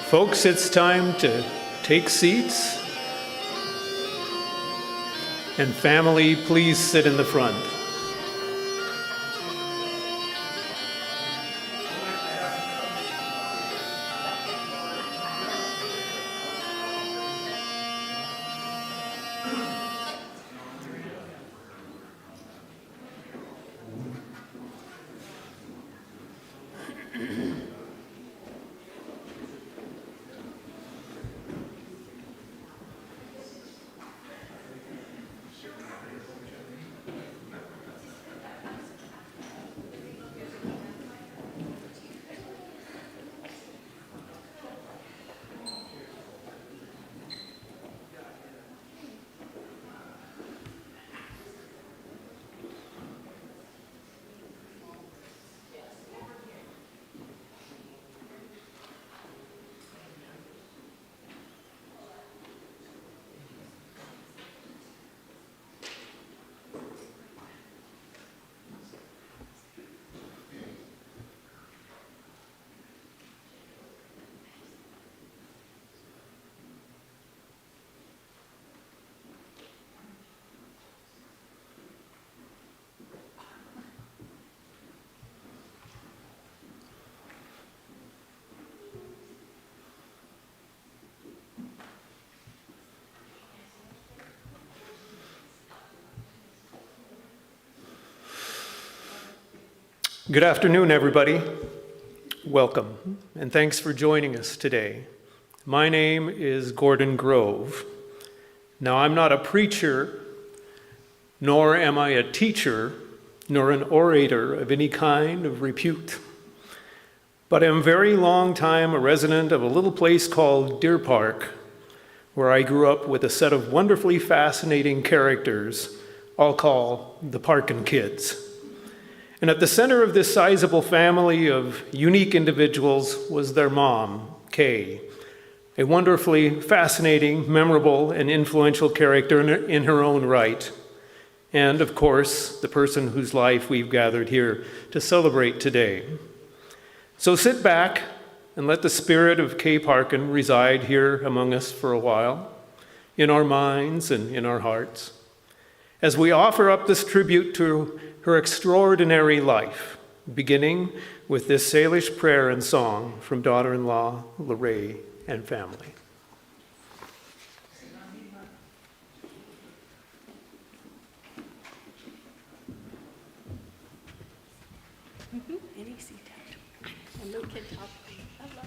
Folks, it's time to take seats. And family, please sit in the front. Good afternoon, everybody. Welcome, and thanks for joining us today. My name is Gordon Grove. Now, I'm not a preacher, nor am I a teacher, nor an orator of any kind of repute, but I'm a very long time a resident of a little place called Deer Park, where I grew up with a set of wonderfully fascinating characters I'll call the Parkin kids. And at the center of this sizable family of unique individuals was their mom, Kay, a wonderfully fascinating, memorable, and influential character in her own right. And, of course, the person whose life we've gathered here to celebrate today. So sit back and let the spirit of Kay Parkin reside here among us for a while, in our minds and in our hearts, as we offer up this tribute to her extraordinary life, beginning with this Salish prayer and song from daughter-in-law Lorraine and family. Any seat out. A little kid top. I love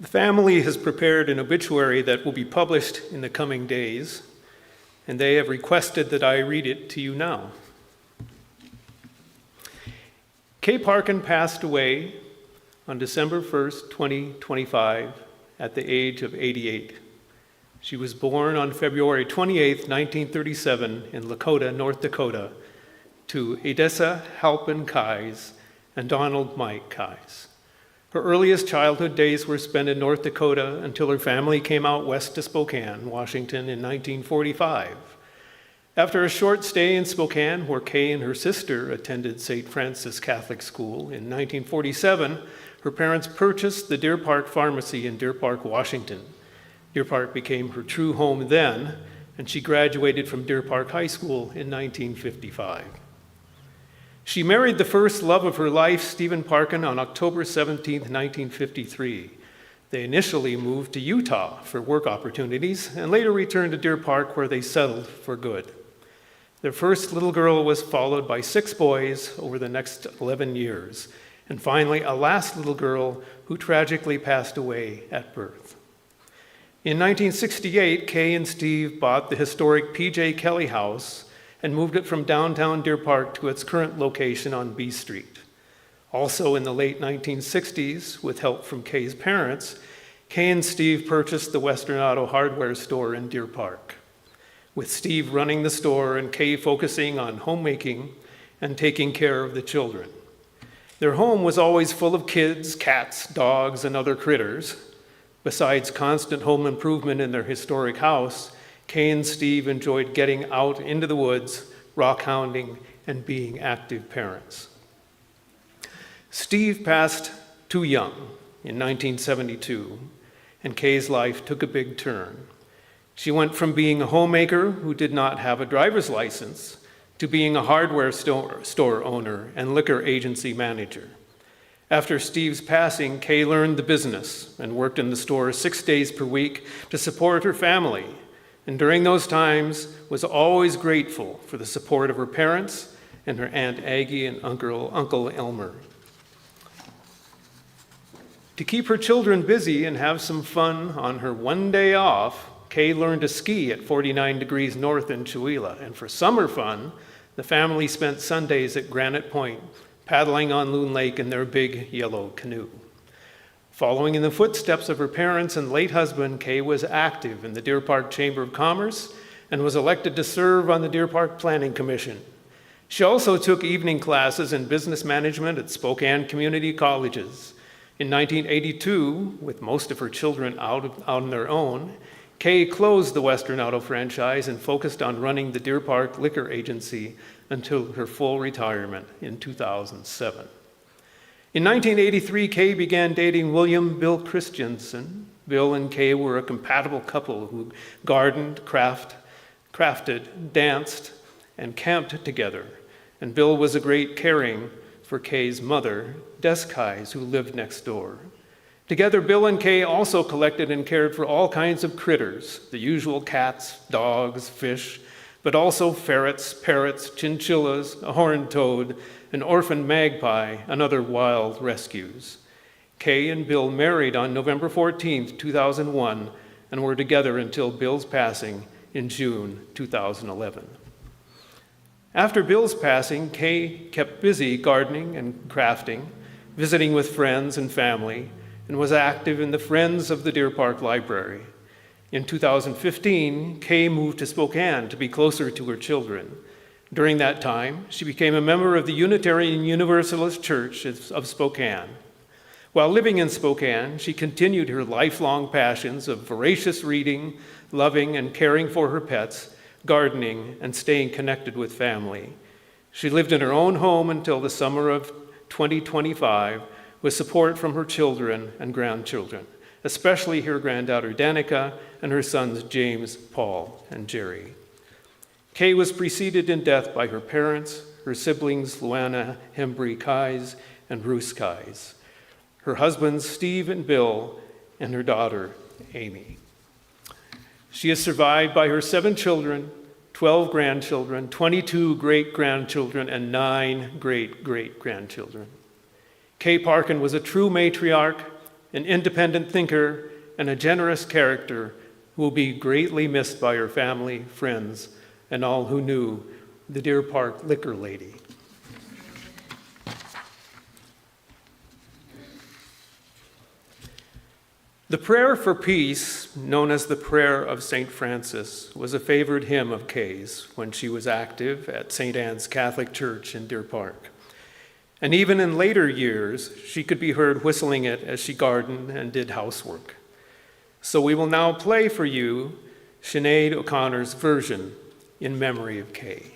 The family has prepared an obituary that will be published in the coming days. and they have requested that I read it to you now. Kay Parkin passed away on December 1st, 2025, at the age of 88. She was born on February 28, 1937, in Lakota, North Dakota, to Edessa Halpin Kais and Donald Mike Kais. Her earliest childhood days were spent in North Dakota until her family came out west to Spokane, Washington, in 1945. After a short stay in Spokane, where Kay and her sister attended St. Francis Catholic School, in 1947, her parents purchased the Deer Park Pharmacy in Deer Park, Washington. Deer Park became her true home then, and she graduated from Deer Park High School in 1955. She married the first love of her life, Stephen Parkin, on October 17, 1953. They initially moved to Utah for work opportunities and later returned to Deer Park, where they settled for good. Their first little girl was followed by 6 boys over the next 11 years, and finally a last little girl who tragically passed away at birth. In 1968, Kay and Steve bought the historic P.J. Kelly House and moved it from downtown Deer Park to its current location on B Street. Also in the late 1960s, with help from Kay's parents, Kay and Steve purchased the Western Auto Hardware store in Deer Park, with Steve running the store and Kay focusing on homemaking and taking care of the children. Their home was always full of kids, cats, dogs, and other critters. Besides constant home improvement in their historic house, Kay and Steve enjoyed getting out into the woods, rock hounding, and being active parents. Steve passed too young in 1972, and Kay's life took a big turn. She went from being a homemaker who did not have a driver's license to being a hardware store owner and liquor agency manager. After Steve's passing, Kay learned the business and worked in the store 6 days per week to support her family, and during those times was always grateful for the support of her parents and her Aunt Aggie and Uncle Elmer. To keep her children busy and have some fun on her one day off, Kay learned to ski at 49 degrees north in Chewelah, and for summer fun, the family spent Sundays at Granite Point, paddling on Loon Lake in their big yellow canoe. Following in the footsteps of her parents and late husband, Kay was active in the Deer Park Chamber of Commerce and was elected to serve on the Deer Park Planning Commission. She also took evening classes in business management at Spokane Community Colleges. In 1982, with most of her children out on their own, Kay closed the Western Auto franchise and focused on running the Deer Park Liquor Agency until her full retirement in 2007. In 1983, Kay began dating William Bill Christensen. Bill and Kay were a compatible couple who gardened, crafted, danced, and camped together. And Bill was a great caring for Kay's mother, Des Kais, who lived next door. Together, Bill and Kay also collected and cared for all kinds of critters, the usual cats, dogs, fish, but also ferrets, parrots, chinchillas, a horned toad, an orphaned magpie, and other wild rescues. Kay and Bill married on November 14, 2001, and were together until Bill's passing in June 2011. After Bill's passing, Kay kept busy gardening and crafting, visiting with friends and family, and was active in the Friends of the Deer Park Library. In 2015, Kay moved to Spokane to be closer to her children. During that time, she became a member of the Unitarian Universalist Church of Spokane. While living in Spokane, she continued her lifelong passions of voracious reading, loving and caring for her pets, gardening, and staying connected with family. She lived in her own home until the summer of 2025 with support from her children and grandchildren, especially her granddaughter Danica and her sons James, Paul, and Jerry. Kay was preceded in death by her parents, her siblings Luana Hembry Kais and Bruce Kais, her husbands Steve and Bill, and her daughter Amy. She is survived by her 7 children, 12 grandchildren, 22 great-grandchildren, and 9 great-great-grandchildren. Kay Parkin was a true matriarch, an independent thinker, and a generous character who will be greatly missed by her family, friends, and all who knew the Deer Park liquor lady. The prayer for peace, known as the Prayer of St. Francis, was a favorite hymn of Kay's when she was active at St. Anne's Catholic Church in Deer Park. And even in later years, she could be heard whistling it as she gardened and did housework. So we will now play for you Sinead O'Connor's version in memory of Kay.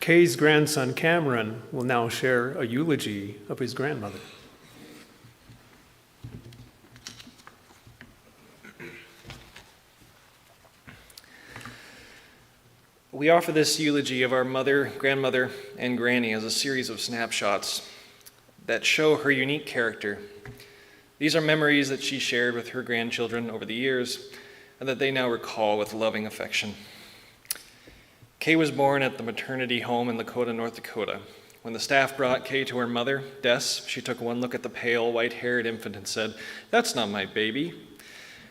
Kay's grandson Cameron will now share a eulogy of his grandmother. We offer this eulogy of our mother, grandmother, and granny as a series of snapshots that show her unique character. These are memories that she shared with her grandchildren over the years and that they now recall with loving affection. Kay was born at the maternity home in Lakota, North Dakota. When the staff brought Kay to her mother, Des, she took one look at the pale, white-haired infant and said, "That's not my baby."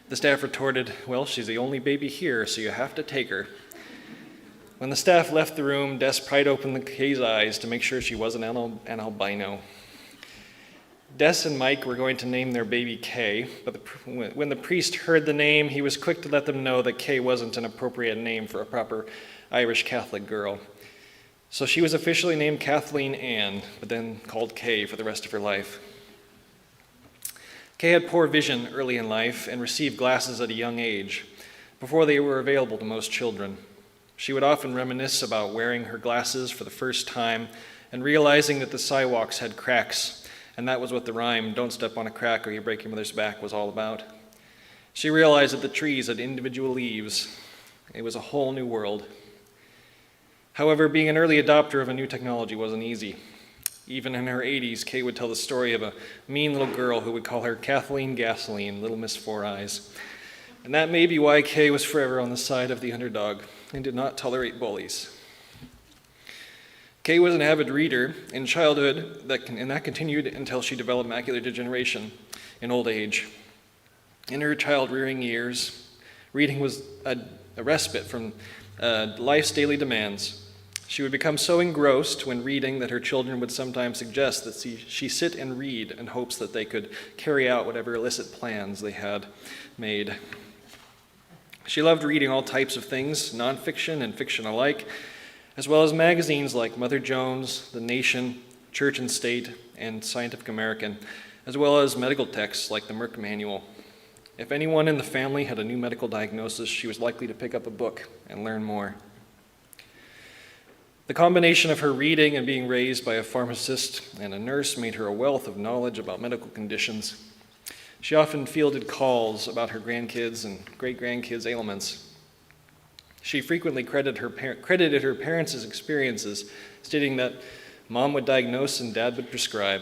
The staff retorted, "Well, she's the only baby here, so you have to take her." When the staff left the room, Des pried open Kay's eyes to make sure she wasn't an albino. Des and Mike were going to name their baby Kay, but when the priest heard the name, he was quick to let them know that Kay wasn't an appropriate name for a proper Irish Catholic girl. So she was officially named Kathleen Ann, but then called Kay for the rest of her life. Kay had poor vision early in life and received glasses at a young age, before they were available to most children. She would often reminisce about wearing her glasses for the first time and realizing that the sidewalks had cracks, and that was what the rhyme, "Don't step on a crack or you break your mother's back," was all about. She realized that the trees had individual leaves. It was a whole new world. However, being an early adopter of a new technology wasn't easy. Even in her 80s, Kay would tell the story of a mean little girl who would call her Kathleen Gasoline, Little Miss Four Eyes. And that may be why Kay was forever on the side of the underdog and did not tolerate bullies. Kay was an avid reader in childhood, and that continued until she developed macular degeneration in old age. In her child-rearing years, reading was a respite from life's daily demands. She would become so engrossed when reading that her children would sometimes suggest that she sit and read in hopes that they could carry out whatever illicit plans they had made. She loved reading all types of things, nonfiction and fiction alike, as well as magazines like Mother Jones, The Nation, Church and State, and Scientific American, as well as medical texts like the Merck Manual. If anyone in the family had a new medical diagnosis, she was likely to pick up a book and learn more. The combination of her reading and being raised by a pharmacist and a nurse made her a wealth of knowledge about medical conditions. She often fielded calls about her grandkids' and great-grandkids' ailments. She frequently credited her parents' experiences, stating that Mom would diagnose and Dad would prescribe.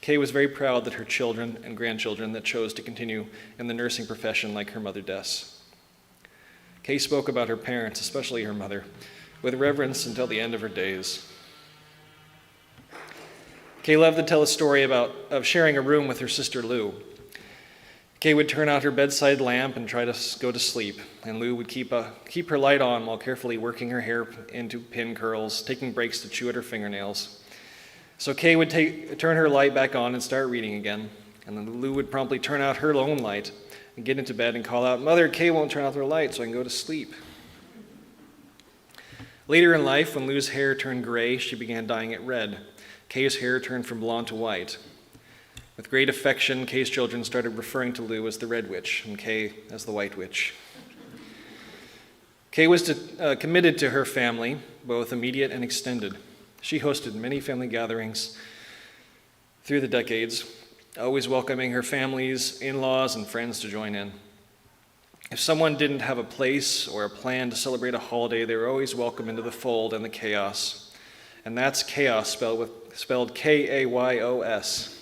Kay was very proud that her children and grandchildren that chose to continue in the nursing profession like her mother Des. Kay spoke about her parents, especially her mother, with reverence until the end of her days. Kay loved to tell a story of sharing a room with her sister Lou. Kay would turn out her bedside lamp and try to go to sleep, and Lou would keep her light on while carefully working her hair into pin curls, taking breaks to chew at her fingernails. So Kay would turn her light back on and start reading again, and then Lou would promptly turn out her own light and get into bed and call out, "Mother, Kay won't turn out her light so I can go to sleep." Later in life, when Lou's hair turned gray, she began dyeing it red. Kay's hair turned from blonde to white. With great affection, Kay's children started referring to Lou as the Red Witch and Kay as the White Witch. Kay was committed to her family, both immediate and extended. She hosted many family gatherings through the decades, always welcoming her family's in-laws and friends to join in. If someone didn't have a place or a plan to celebrate a holiday, they were always welcome into the fold and the chaos. And that's chaos spelled K-A-Y-O-S.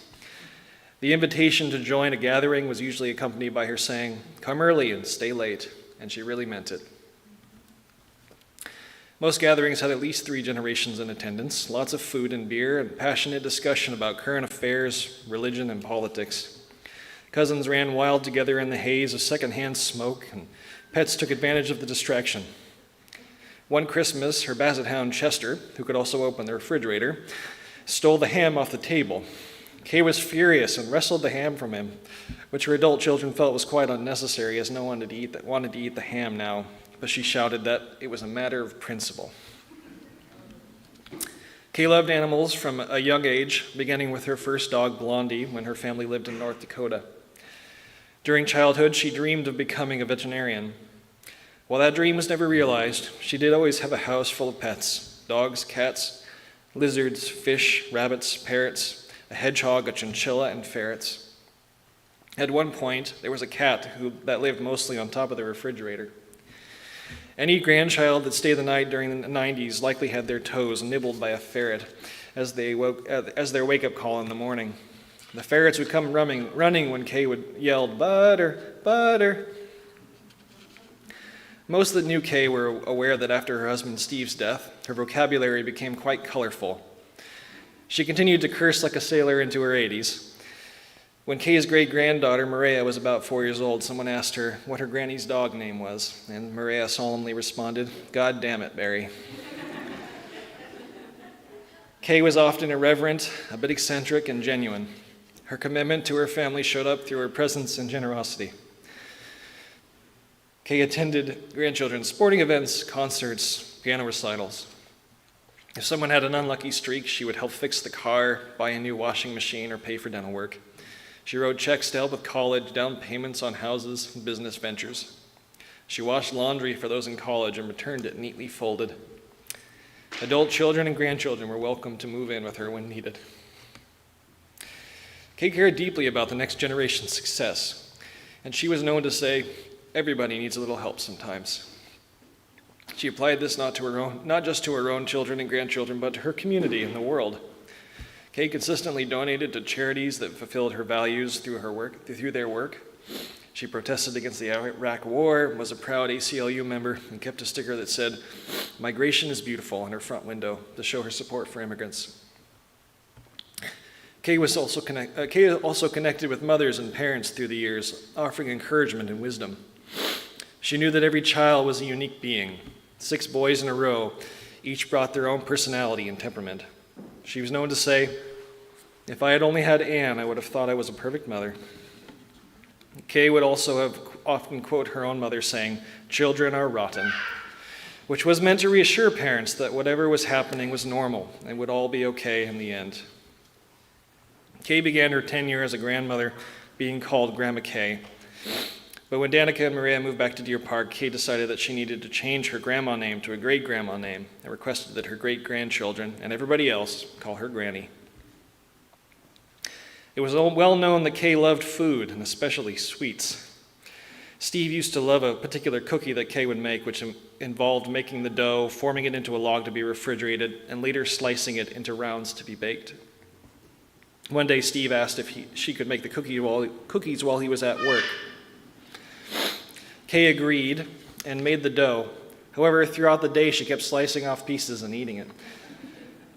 The invitation to join a gathering was usually accompanied by her saying, "Come early and stay late," and she really meant it. Most gatherings had at least 3 generations in attendance, lots of food and beer, and passionate discussion about current affairs, religion, and politics. Cousins ran wild together in the haze of secondhand smoke, and pets took advantage of the distraction. One Christmas, her basset hound Chester, who could also open the refrigerator, stole the ham off the table. Kay was furious and wrestled the ham from him, which her adult children felt was quite unnecessary, as no one wanted to eat the ham now, but she shouted that it was a matter of principle. Kay loved animals from a young age, beginning with her first dog, Blondie, when her family lived in North Dakota. During childhood, she dreamed of becoming a veterinarian. While that dream was never realized, she did always have a house full of pets: dogs, cats, lizards, fish, rabbits, parrots, a hedgehog, a chinchilla, and ferrets. At one point, there was a cat that lived mostly on top of the refrigerator. Any grandchild that stayed the night during the 90s likely had their toes nibbled by a ferret as their wake-up call in the morning. The ferrets would come running when Kay would yell, "Butter, butter." Most that knew Kay were aware that after her husband Steve's death, her vocabulary became quite colorful. She continued to curse like a sailor into her 80s. When Kay's great-granddaughter, Maria, was about 4 years old, someone asked her what her granny's dog name was, and Maria solemnly responded, "God damn it, Barry." Kay was often irreverent, a bit eccentric, and genuine. Her commitment to her family showed up through her presence and generosity. Kay attended grandchildren's sporting events, concerts, piano recitals. If someone had an unlucky streak, she would help fix the car, buy a new washing machine, or pay for dental work. She wrote checks to help with college, down payments on houses, and business ventures. She washed laundry for those in college and returned it neatly folded. Adult children and grandchildren were welcome to move in with her when needed. Kay cared deeply about the next generation's success, and she was known to say, "Everybody needs a little help sometimes." She applied this not just to her own children and grandchildren, but to her community and the world. Kay consistently donated to charities that fulfilled her values through their work. She protested against the Iraq War, was a proud ACLU member, and kept a sticker that said, "Migration is beautiful," on her front window to show her support for immigrants. Kay also connected with mothers and parents through the years, offering encouragement and wisdom. She knew that every child was a unique being. 6 boys in a row, each brought their own personality and temperament. She was known to say, "If I had only had Anne, I would have thought I was a perfect mother." Kay would also have often quote her own mother saying, "Children are rotten," which was meant to reassure parents that whatever was happening was normal and would all be okay in the end. Kay began her tenure as a grandmother being called Grandma Kay. But when Danica and Maria moved back to Deer Park, Kay decided that she needed to change her grandma name to a great-grandma name and requested that her great-grandchildren and everybody else call her Granny. It was well known that Kay loved food, and especially sweets. Steve used to love a particular cookie that Kay would make, which involved making the dough, forming it into a log to be refrigerated, and later slicing it into rounds to be baked. One day, Steve asked if she could make the cookies while he was at work. Kay agreed and made the dough. However, throughout the day, she kept slicing off pieces and eating it.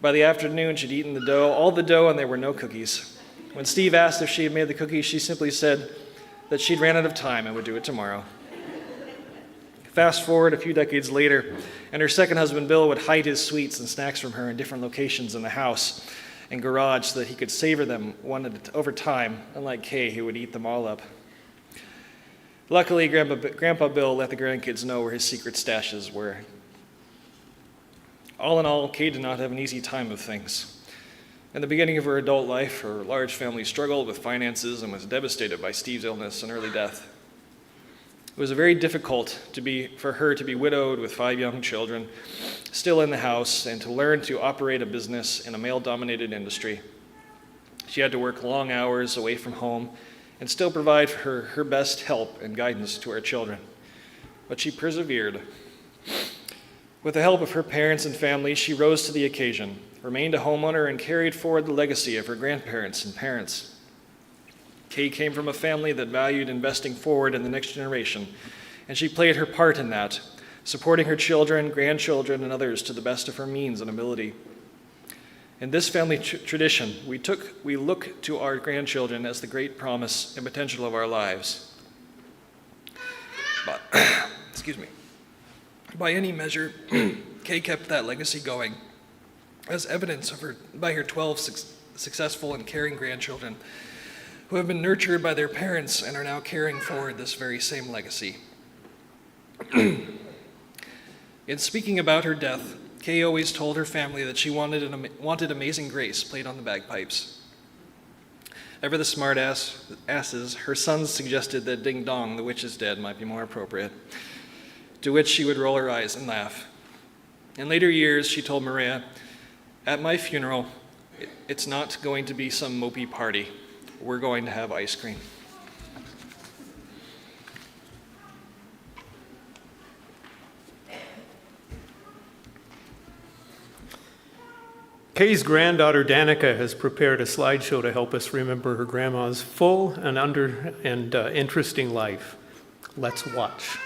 By the afternoon, she'd eaten all the dough, and there were no cookies. When Steve asked if she had made the cookies, she simply said that she'd ran out of time and would do it tomorrow. Fast forward a few decades later, and her second husband, Bill, would hide his sweets and snacks from her in different locations in the house and garage so that he could savor them over time, unlike Kay, who would eat them all up. Luckily, Grandpa Bill let the grandkids know where his secret stashes were. All in all, Kay did not have an easy time of things. In the beginning of her adult life, her large family struggled with finances and was devastated by Steve's illness and early death. It was very difficult for her to be widowed with 5 young children, still in the house, and to learn to operate a business in a male-dominated industry. She had to work long hours away from home and still provide for her best help and guidance to her children. But she persevered. With the help of her parents and family, she rose to the occasion, remained a homeowner, and carried forward the legacy of her grandparents and parents. Kay came from a family that valued investing forward in the next generation, and she played her part in that, supporting her children, grandchildren, and others to the best of her means and ability. In this family tradition, we look to our grandchildren as the great promise and potential of our lives. But, by any measure, Kay kept that legacy going, as evidenced by her 12 successful and caring grandchildren, who have been nurtured by their parents and are now carrying forward this very same legacy. In speaking about her death, Kay always told her family that she wanted Amazing Grace played on the bagpipes. Ever the smart asses, her sons suggested that Ding Dong, the Witch is Dead, might be more appropriate, to which she would roll her eyes and laugh. In later years, she told Maria, "At my funeral, it's not going to be some mopey party. We're going to have ice cream." Kay's granddaughter Danica has prepared a slideshow to help us remember her grandma's full and interesting life. Let's watch.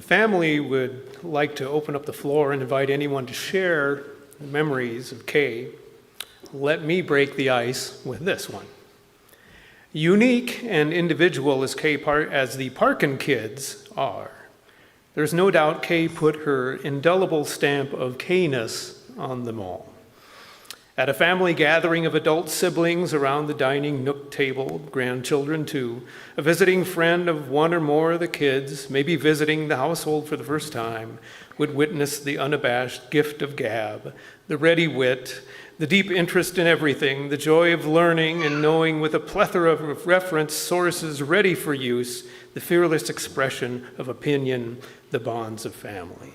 family would like to open up the floor and invite anyone to share the memories of Kay. Let me break the ice with this one. Unique and individual as as the Parkin kids are, there's no doubt Kay put her indelible stamp of Kayness on them all. At a family gathering of adult siblings around the dining nook table, grandchildren too, a visiting friend of one or more of the kids, maybe visiting the household for the first time, would witness the unabashed gift of gab, the ready wit, the deep interest in everything, the joy of learning and knowing with a plethora of reference sources ready for use, the fearless expression of opinion, the bonds of family.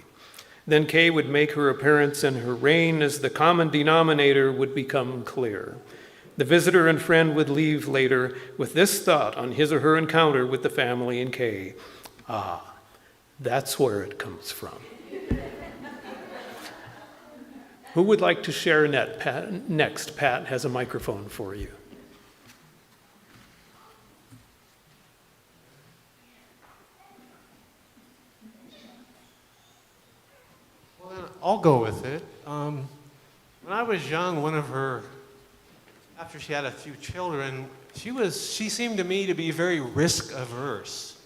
Then Kay would make her appearance and her reign as the common denominator would become clear. The visitor and friend would leave later with this thought on his or her encounter with the family and Kay. Ah, that's where it comes from. Who would like to share next? Pat has a microphone for you. Well, then I'll go with it. When I was young, after she had a few children, she seemed to me to be very risk averse.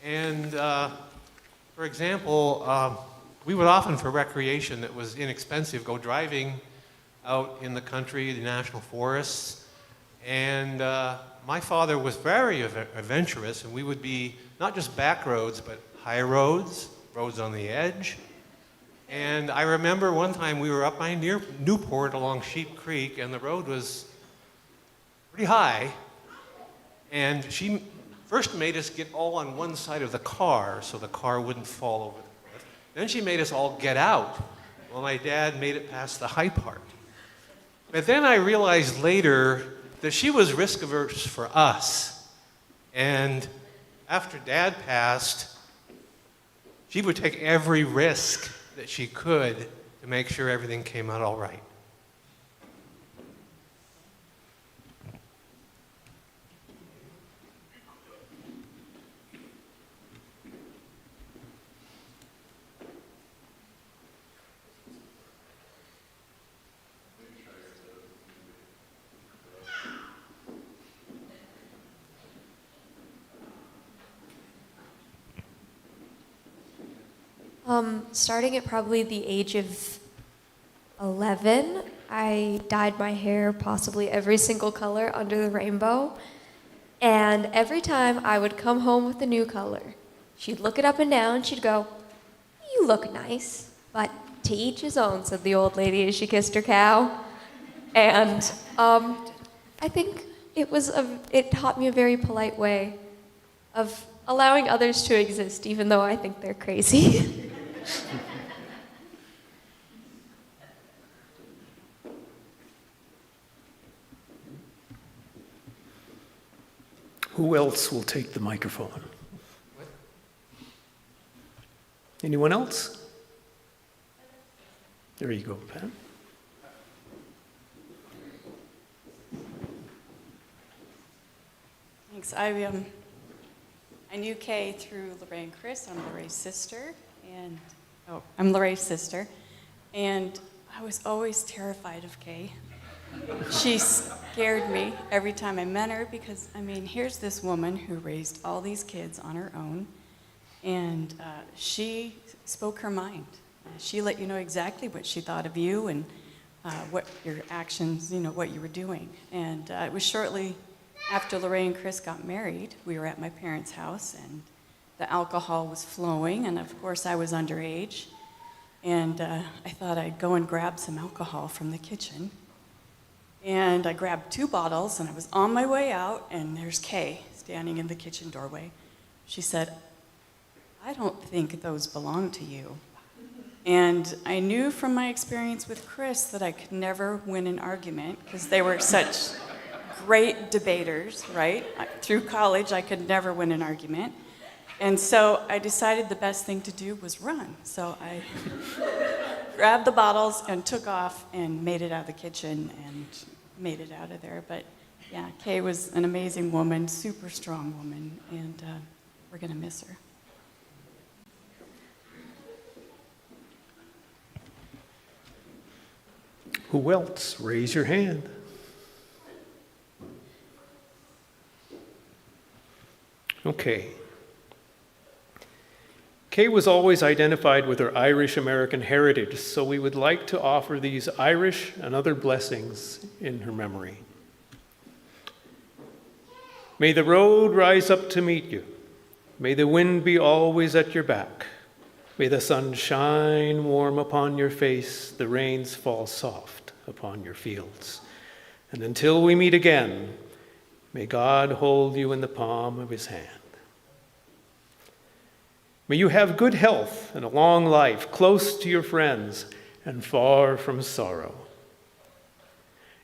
And for example, we would often, for recreation that was inexpensive, go driving out in the country, the national forests. And my father was very adventurous, and we would be not just back roads, but high roads, roads on the edge. And I remember one time we were up by near Newport along Sheep Creek, and the road was pretty high. And she first made us get all on one side of the car so the car wouldn't fall over the cliff. Then she made us all get out while my dad made it past the high part. But then I realized later that she was risk averse for us. And after Dad passed, she would take every risk that she could to make sure everything came out all right. Starting at probably the age of 11, I dyed my hair possibly every single color under the rainbow. And every time I would come home with a new color, she'd look it up and down, she'd go, "You look nice." But to each his own, said the old lady as she kissed her cow. And I think it taught me a very polite way of allowing others to exist, even though I think they're crazy. Who else will take the microphone? Anyone else? There you go, Pat. Thanks. I knew Kay through Lorraine and Chris. I'm Lorraine's sister, and I was always terrified of Kay. She scared me every time I met her because, here's this woman who raised all these kids on her own, and she spoke her mind. She let you know exactly what she thought of you and what your actions, what you were doing. And it was shortly after Lorraine and Chris got married. We were at my parents' house, and the alcohol was flowing, and of course I was underage. And I thought I'd go and grab some alcohol from the kitchen. And I grabbed 2 bottles, and I was on my way out, and there's Kay standing in the kitchen doorway. She said, "I don't think those belong to you." And I knew from my experience with Chris that I could never win an argument because they were such great debaters, right? Through college, I could never win an argument. And so I decided the best thing to do was run. So I grabbed the bottles and took off and made it out of the kitchen and made it out of there. But yeah, Kay was an amazing woman, super strong woman, and we're going to miss her. Who else? Raise your hand. Okay. Kay was always identified with her Irish American heritage, so we would like to offer these Irish and other blessings in her memory. May the road rise up to meet you. May the wind be always at your back. May the sun shine warm upon your face, the rains fall soft upon your fields. And until we meet again, may God hold you in the palm of his hand. May you have good health and a long life, close to your friends and far from sorrow.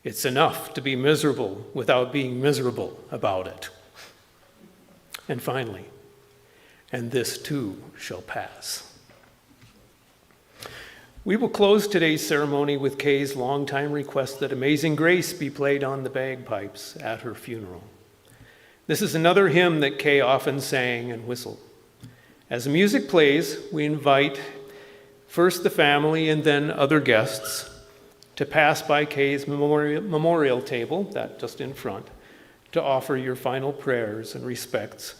It's enough to be miserable without being miserable about it. And finally, and this too shall pass. We will close today's ceremony with Kay's longtime request that Amazing Grace be played on the bagpipes at her funeral. This is another hymn that Kay often sang and whistled. As the music plays, we invite first the family and then other guests to pass by Kay's memorial table, that just in front, to offer your final prayers and respects,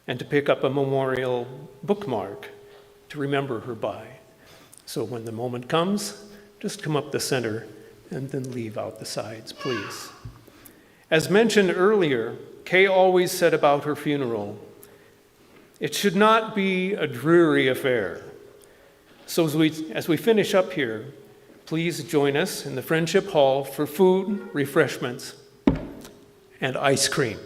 and to pick up a memorial bookmark to remember her by. So when the moment comes, just come up the center and then leave out the sides, please. As mentioned earlier, Kay always said about her funeral, it should not be a dreary affair. So as we finish up here, please join us in the Friendship Hall for food, refreshments, and ice cream.